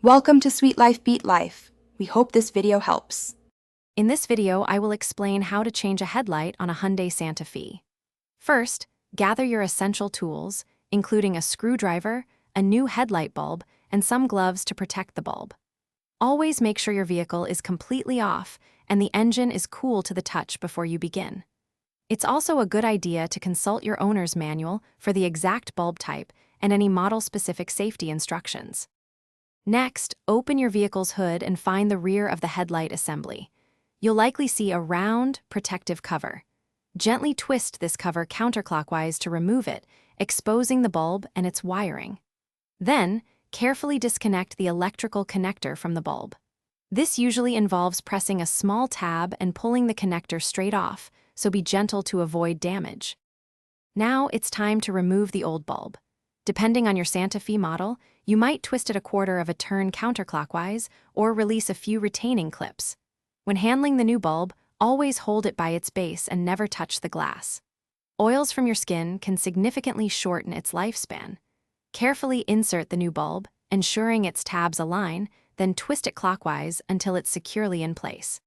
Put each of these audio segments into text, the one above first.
Welcome to Sweet Life Beat Life. We hope this video helps. In this video, I will explain how to change a headlight on a Hyundai Santa Fe. First, gather your essential tools, including a screwdriver, a new headlight bulb, and some gloves to protect the bulb. Always make sure your vehicle is completely off and the engine is cool to the touch before you begin. It's also a good idea to consult your owner's manual for the exact bulb type and any model-specific safety instructions. Next, open your vehicle's hood and find the rear of the headlight assembly. You'll likely see a round, protective cover. Gently twist this cover counterclockwise to remove it, exposing the bulb and its wiring. Then, carefully disconnect the electrical connector from the bulb. This usually involves pressing a small tab and pulling the connector straight off, so be gentle to avoid damage. Now it's time to remove the old bulb. Depending on your Santa Fe model, you might twist it a quarter of a turn counterclockwise or release a few retaining clips. When handling the new bulb, always hold it by its base and never touch the glass. Oils from your skin can significantly shorten its lifespan. Carefully insert the new bulb, ensuring its tabs align, then twist it clockwise until it's securely in place.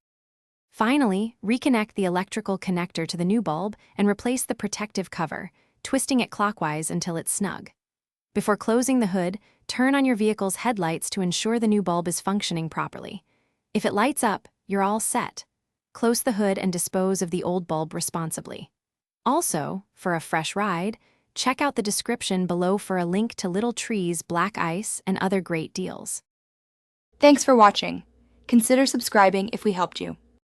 Finally, reconnect the electrical connector to the new bulb and replace the protective cover, twisting it clockwise until it's snug. Before closing the hood, turn on your vehicle's headlights to ensure the new bulb is functioning properly. If it lights up, you're all set. Close the hood and dispose of the old bulb responsibly. Also, for a fresh ride, check out the description below for a link to Little Tree's black ice and other great deals. Thanks for watching. Consider subscribing if we helped you.